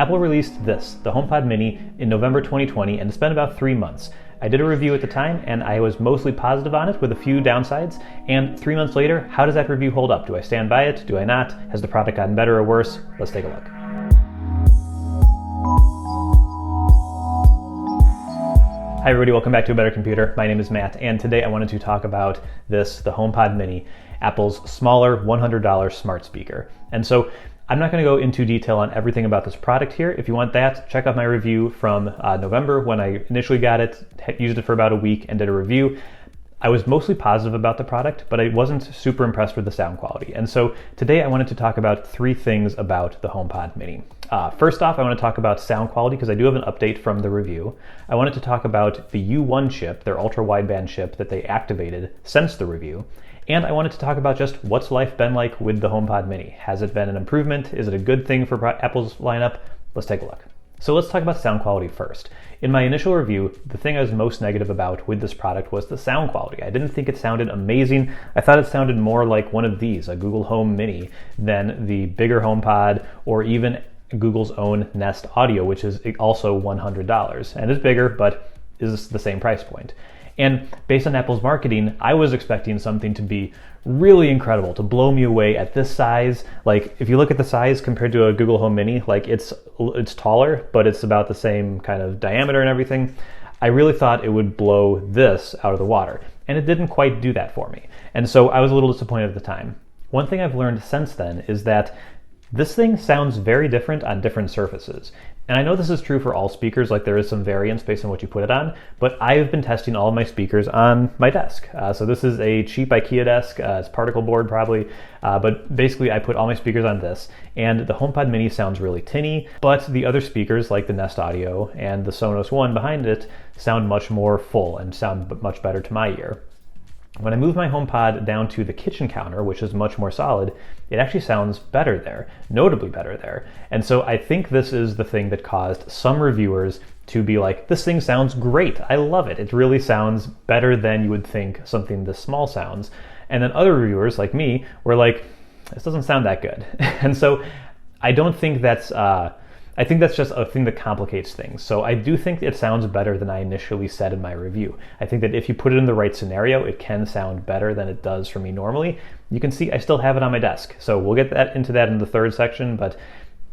Apple released this, the HomePod Mini, in November 2020, and it's been about 3 months. I did a review at the time, and I was mostly positive on it with a few downsides. And 3 months later, how does that review hold up? Do I stand by it? Do I not? Has the product gotten better or worse? Let's take a look. Hi everybody, welcome back to A Better Computer. My name is Matt, and today I wanted to talk about this, the HomePod Mini, Apple's smaller $100 smart speaker. And so I'm not going to go into detail on everything about this product here. If you want that, check out my review from November when I initially got it, used it for about a week and did a review. I was mostly positive about the product, but I wasn't super impressed with the sound quality. And so today I wanted to talk about 3 things about the HomePod Mini. First off, I want to talk about sound quality because I do have an update from the review. I wanted to talk about the U1 chip, their ultra wideband chip that they activated since the review. And I wanted to talk about just what's life been like with the HomePod Mini. Has it been an improvement? Is it a good thing for Apple's lineup? Let's take a look. So let's talk about sound quality first. In my initial review, the thing I was most negative about with this product was the sound quality. I didn't think it sounded amazing. I thought it sounded more like one of these, a Google Home Mini, than the bigger HomePod or even Google's own Nest Audio, which is also $100 and is bigger, but is the same price point. And based on Apple's marketing, I was expecting something to be really incredible, to blow me away at this size. Like if you look at the size compared to a Google Home Mini, like it's taller, but it's about the same kind of diameter and everything. I really thought it would blow this out of the water, and it didn't quite do that for me. And so I was a little disappointed at the time. One thing I've learned since then is that this thing sounds very different on different surfaces. And I know this is true for all speakers, like there is some variance based on what you put it on, but I've been testing all of my speakers on my desk. So this is a cheap IKEA desk, it's particle board probably, but basically I put all my speakers on this, and the HomePod Mini sounds really tinny, but the other speakers like the Nest Audio and the Sonos One behind it sound much more full and sound much better to my ear. When I move my HomePod down to the kitchen counter, which is much more solid, it actually sounds better there, notably better there. And so I think this is the thing that caused some reviewers to be like, this thing sounds great, I love it. It really sounds better than you would think something this small sounds. And then other reviewers like me were like, this doesn't sound that good. And so I don't think that's, I think that's just a thing that complicates things. So I do think it sounds better than I initially said in my review. I think that if you put it in the right scenario, it can sound better than it does for me normally. You can see I still have it on my desk. So we'll get into that in the third section, but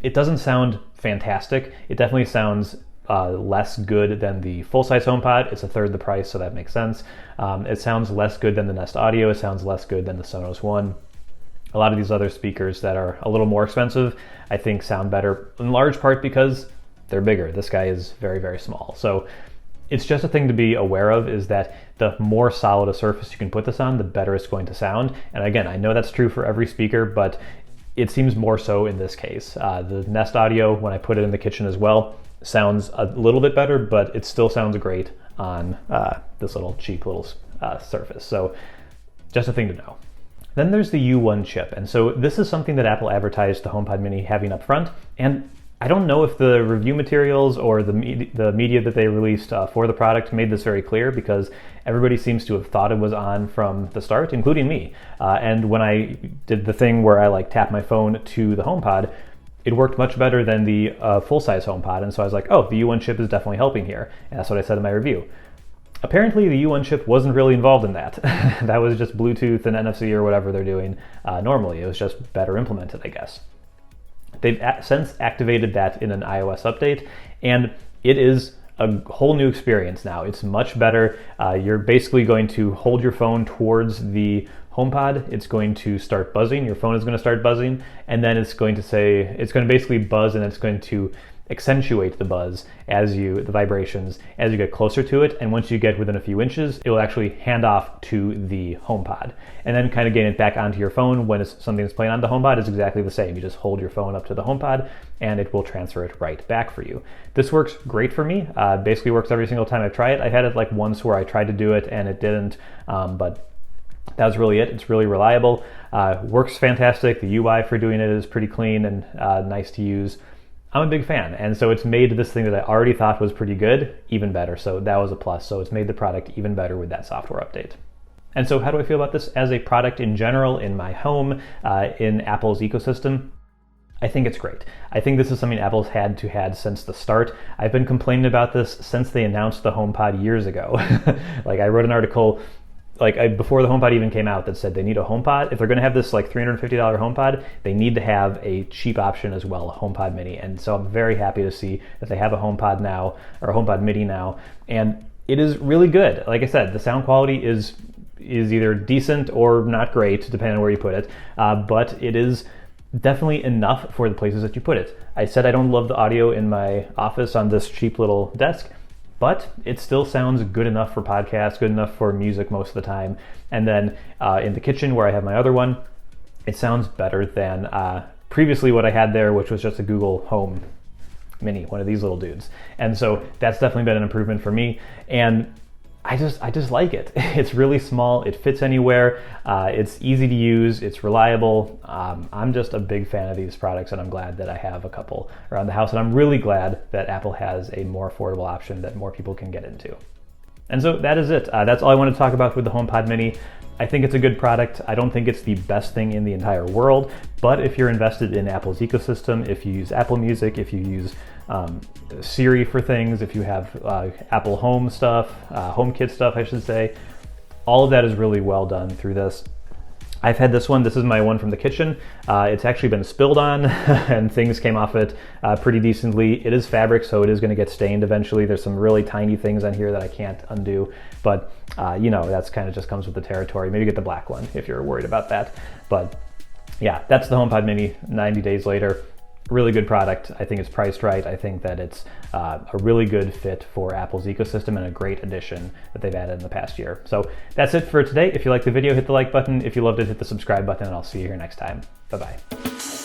it doesn't sound fantastic. It definitely sounds less good than the full-size HomePod. It's a third the price, so that makes sense. It sounds less good than the Nest Audio. It sounds less good than the Sonos One. A lot of these other speakers that are a little more expensive, I think sound better in large part because they're bigger. This guy is very, very small. So it's just a thing to be aware of, is that the more solid a surface you can put this on, the better it's going to sound. And again, I know that's true for every speaker, but it seems more so in this case. The Nest Audio, when I put it in the kitchen as well, sounds a little bit better, but it still sounds great on this little cheap little surface. So just a thing to know. Then there's the U1 chip, and so this is something that Apple advertised the HomePod Mini having up front, and I don't know if the review materials or the media that they released for the product made this very clear, because everybody seems to have thought it was on from the start, including me. And when I did the thing where I tap my phone to the HomePod, it worked much better than the full-size HomePod, and so I was like, oh, the U1 chip is definitely helping here, and that's what I said in my review. Apparently the U1 chip wasn't really involved in that. That was just Bluetooth and NFC or whatever they're doing normally. It was just better implemented, I guess. They've since activated that in an iOS update, and it is a whole new experience now. It's much better. You're basically going to hold your phone towards the HomePod. It's going to start buzzing. Your phone is going to start buzzing, and then it's going to basically buzz, and it's going to accentuate the buzz the vibrations as you get closer to it, and once you get within a few inches, it will actually hand off to the HomePod. And then kind of getting it back onto your phone when something is playing on the HomePod is exactly the same. You just hold your phone up to the HomePod and it will transfer it right back for you. This works great for me. Basically works every single time I try it. I had it once where I tried to do it and it didn't, but that was really it. It's really reliable. Works fantastic. The UI for doing it is pretty clean and nice to use. I'm a big fan, and so it's made this thing that I already thought was pretty good even better, so that was a plus. So it's made the product even better with that software update. And so how do I feel about this as a product in general in my home, in Apple's ecosystem? I think it's great. I think this is something Apple's had since the start. I've been complaining about this since they announced the HomePod years ago. Like, I wrote an article before the HomePod even came out that said they need a HomePod. If they're going to have this like $350 HomePod, they need to have a cheap option as well, a HomePod Mini. And so I'm very happy to see that they have a HomePod now, or a HomePod Mini now, and it is really good. Like I said, the sound quality is either decent or not great, depending on where you put it, but it is definitely enough for the places that you put it. I said I don't love the audio in my office on this cheap little desk, but it still sounds good enough for podcasts, good enough for music most of the time. And then in the kitchen where I have my other one, it sounds better than previously what I had there, which was just a Google Home Mini, one of these little dudes. And so that's definitely been an improvement for me. And I just like it. It's really small, it fits anywhere, it's easy to use, it's reliable. I'm just a big fan of these products, and I'm glad that I have a couple around the house, and I'm really glad that Apple has a more affordable option that more people can get into. And so that is it. That's all I want to talk about with the HomePod Mini. I think it's a good product. I don't think it's the best thing in the entire world, but if you're invested in Apple's ecosystem, if you use Apple Music, if you use Siri for things, if you have Apple Home stuff, HomeKit stuff, I should say, all of that is really well done through this. I've had this one. This is my one from the kitchen. It's actually been spilled on and things came off it pretty decently. It is fabric, so it is going to get stained eventually. There's some really tiny things on here that I can't undo, but you know, that's kind of just comes with the territory. Maybe get the black one if you're worried about that. But yeah, that's the HomePod Mini 90 days later. Really good product. I think it's priced right. I think that it's a really good fit for Apple's ecosystem and a great addition that they've added in the past year. So that's it for today. If you liked the video, hit the like button. If you loved it, hit the subscribe button, and I'll see you here next time. Bye-bye.